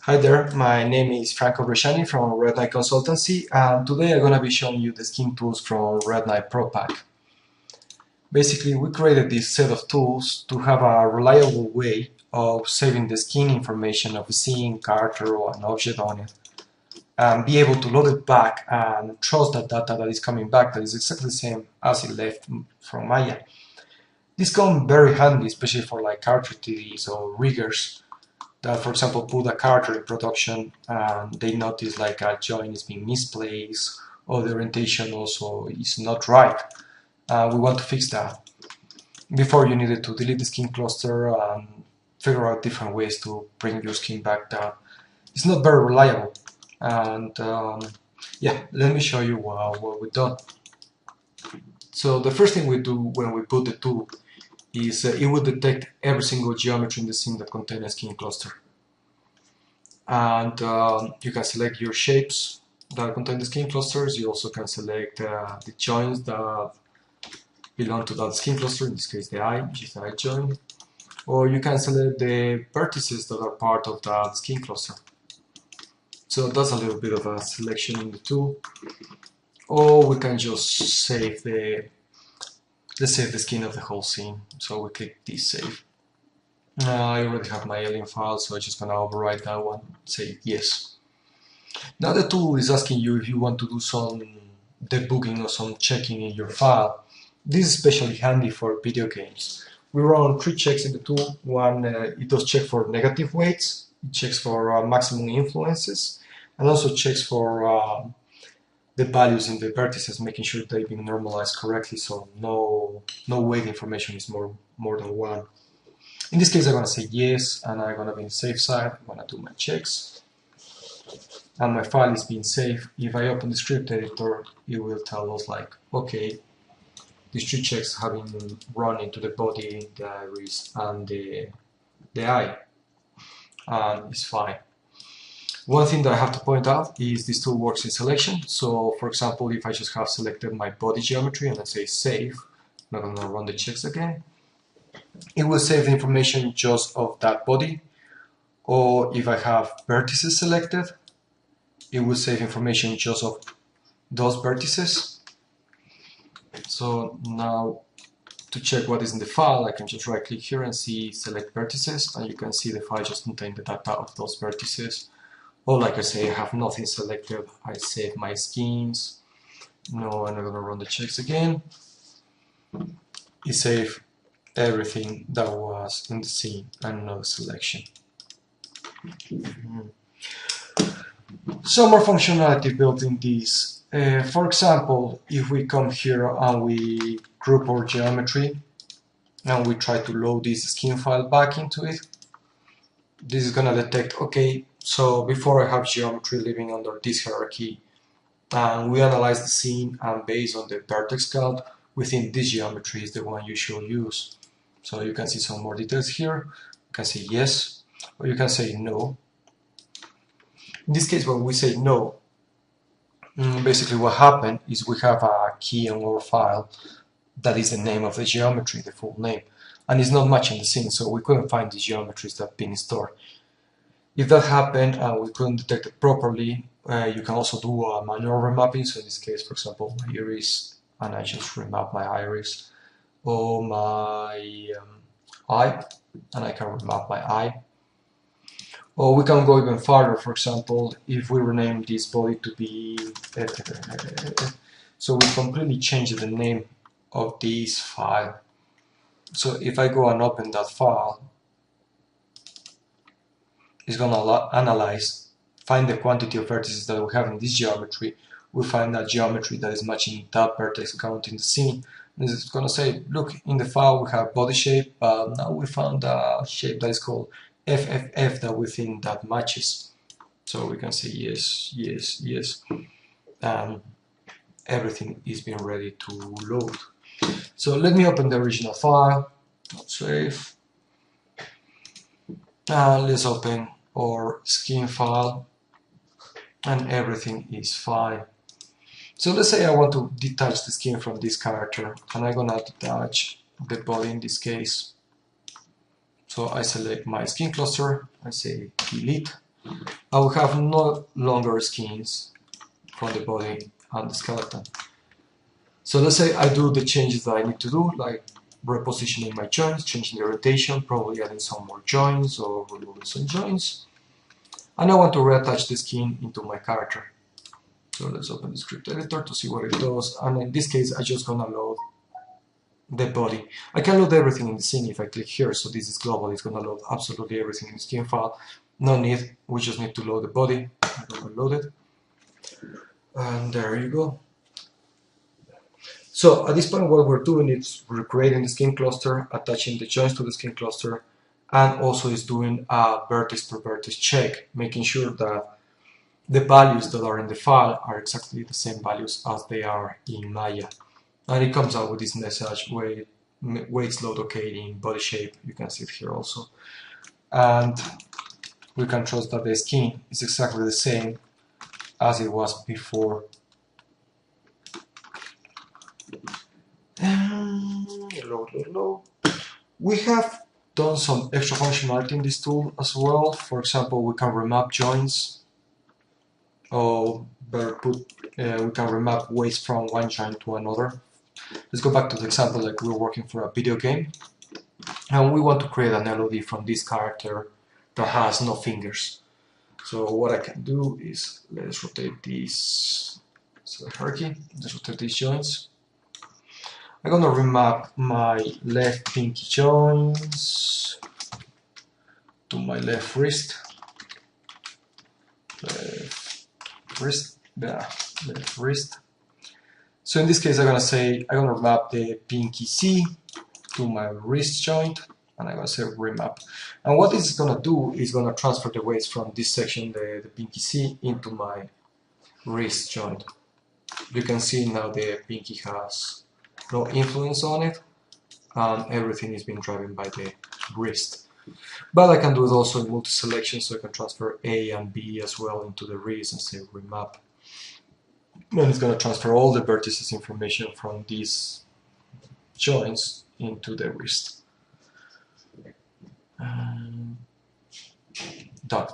Hi there, my name is Franco Bresciani from Red9 Consultancy, and today I'm going to be showing you the SkinTools from Red9 ProPack. Basically, we created this set of tools to have a reliable way of saving the skin information of a scene, character, or an object on it, and be able to load it back and trust that data that is coming back that is exactly the same as it left from Maya. This comes very handy, especially for like character TDs or riggers that, for example, put a character in production and they notice like a joint is being misplaced or the orientation also is not right. We want to fix that. Before, you needed to delete the skin cluster and figure out different ways to bring your skin back down. It's not very reliable. And yeah, let me show you what we've done. So the first thing we do when we put the tool is it will detect every single geometry in the scene that contains a skin cluster. And you can select your shapes that contain the skin clusters. You also can select the joints that belong to that skin cluster, in this case the eye, which is the eye joint. Or you can select the vertices that are part of that skin cluster. So that's a little bit of a selection in the tool. Or we can just save let's save the skin of the whole scene. So we click this save. I already have my alien file, so I'm just gonna overwrite that one, say yes. Now the tool is asking you if you want to do some debugging or some checking in your file. This is especially handy for video games. We run 3 checks in the tool. One, it does check for negative weights, it checks for maximum influences, and also checks for the values in the vertices, making sure they've been normalized correctly, so no weight information is more than 1. In this case, I'm going to say yes, and I'm going to be on the safe side. I'm going to do my checks, and my file is being saved. If I open the script editor, it will tell us like, okay, these 3 checks have been run into the body, the iris, and the eye, and it's fine. One thing that I have to point out is this tool works in selection. So for example, if I just have selected my body geometry and I say save, I'm not going to run the checks again, it will save the information just of that body. Or if I have vertices selected, it will save information just of those vertices. So now to check what is in the file, I can just right click here and see select vertices, and you can see the file just contains the data of those vertices. Or like I say, I have nothing selected, I save my skins. No, I'm not going to run the checks again. It saved everything that was in the scene and no selection. Some more functionality built in this. For example, if we come here and we group our geometry and we try to load this skin file back into it, this is going to detect, okay, so before I have geometry living under this hierarchy, and we analyze the scene, and based on the vertex count within this geometry is the one you should use. So you can see some more details here. You can say yes, or you can say no. In this case, when we say no, basically what happened is we have a key on our file that is the name of the geometry, the full name, and it's not matching the scene, so we couldn't find the geometries that have been stored. If that happened and we couldn't detect it properly, you can also do a manual remapping. So in this case, for example, my iris, and I just remap my iris, or my eye, and I can remap my eye. Or we can go even farther. For example, if we rename this body to be, so we completely change the name of this file. So if I go and open that file, it's going to analyze, find the quantity of vertices that we have in this geometry. We find that geometry that is matching that vertex count in the scene. And it's going to say, look, in the file we have body shape, but now we found a shape that is called FFF that we think that matches. So we can say yes, yes, yes. And everything is being ready to load. So let me open the original file, save. Let's open our skin file, and everything is fine. So let's say I want to detach the skin from this character, and I'm gonna detach the body in this case. So I select my skin cluster, I say delete, I will have no longer skins from the body and the skeleton. So let's say I do the changes that I need to do, like repositioning my joints, changing the orientation, probably adding some more joints or removing some joints. And I want to reattach the skin into my character. So let's open the script editor to see what it does. And in this case, I'm just gonna load the body. I can load everything in the scene if I click here. So this is global, it's gonna load absolutely everything in the skin file. No need, we just need to load the body. I'm gonna load it. And there you go. So at this point, what we're doing is we're creating the skin cluster, attaching the joints to the skin cluster, and also is doing a vertex per vertex check, making sure that the values that are in the file are exactly the same values as they are in Maya. And it comes out with this message, weights load okay in body shape. You can see it here also. And we can trust that the skin is exactly the same as it was before. Load. We have done some extra functionality in this tool as well. For example, we can remap joints, or better put, we can remap weights from one joint to another. Let's go back to the example, like we're working for a video game, and we want to create an LOD from this character that has no fingers. So what I can do is, let's rotate this hierarchy, let's rotate these joints. I'm gonna remap my left pinky joints to my left wrist. Left wrist. So in this case, I'm gonna remap the pinky C to my wrist joint, and I'm gonna say remap. And what this is gonna do is gonna transfer the weights from this section, the pinky C, into my wrist joint. You can see now the pinky has no influence on it, and everything is being driven by the wrist. But I can do it also in multi-selection, so I can transfer A and B as well into the wrist and say remap. Then it's going to transfer all the vertices information from these joints into the wrist. Done.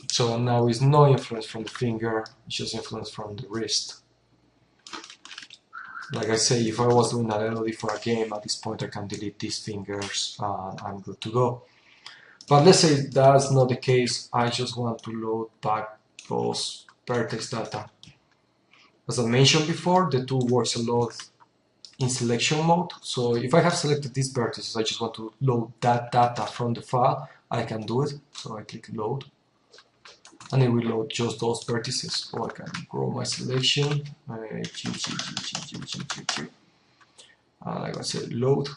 So now is no influence from the finger, it's just influence from the wrist. Like I say, if I was doing an LOD for a game, at this point I can delete these fingers and I'm good to go. But let's say that's not the case, I just want to load back those vertex data. As I mentioned before, the tool works a lot in selection mode. So if I have selected these vertices, I just want to load that data from the file, I can do it. So I click load, and it will load just those vertices. Or I can grow my selection, and I'm gonna say load,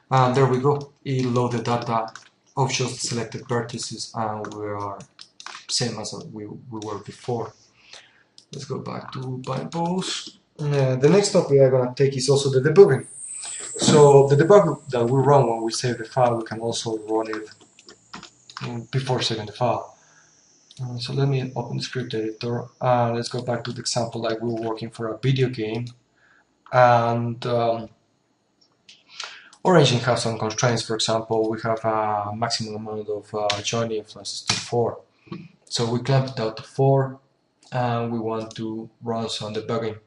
and there we go. It loaded data of just selected vertices, and we are same as we were before. Let's go back to bind pose. The next topic I'm gonna take is also the debugging. So the debug that we run when we save the file, we can also run it before saving the file. So let me open the script editor. Let's go back to the example like we were working for a video game, and our engine has some constraints. For example, we have a maximum amount of joint influences to 4. So we clamped it out to 4, and we want to run some debugging.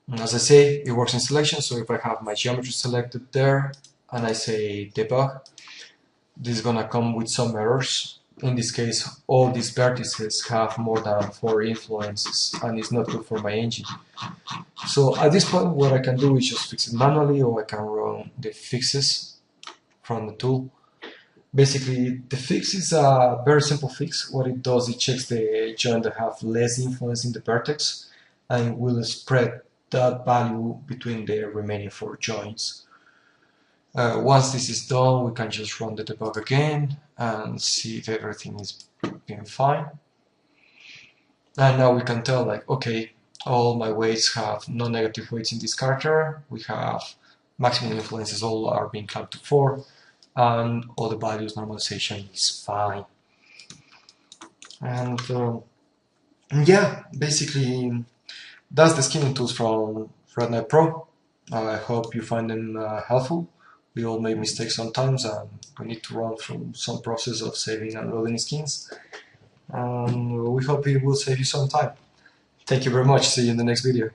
And as I say, it works in selection, so if I have my geometry selected there and I say debug, this is gonna come with some errors. In this case, all these vertices have more than 4 influences, and it's not good for my engine. So at this point, what I can do is just fix it manually, or I can run the fixes from the tool. Basically, the fix is a very simple fix. What it does, it checks the joint that have less influence in the vertex, and it will spread that value between the remaining 4 joints. Once this is done, we can just run the debug again and see if everything is being fine. And now we can tell, like, okay, all my weights have no negative weights in this character. We have maximum influences, all are being clamped to 4, and all the values normalization is fine. And yeah, basically that's the skinning tools from Red9 Pro. I hope you find them helpful. We all make mistakes sometimes, and we need to run through some process of saving and loading skins. And we hope it will save you some time. Thank you very much. See you in the next video.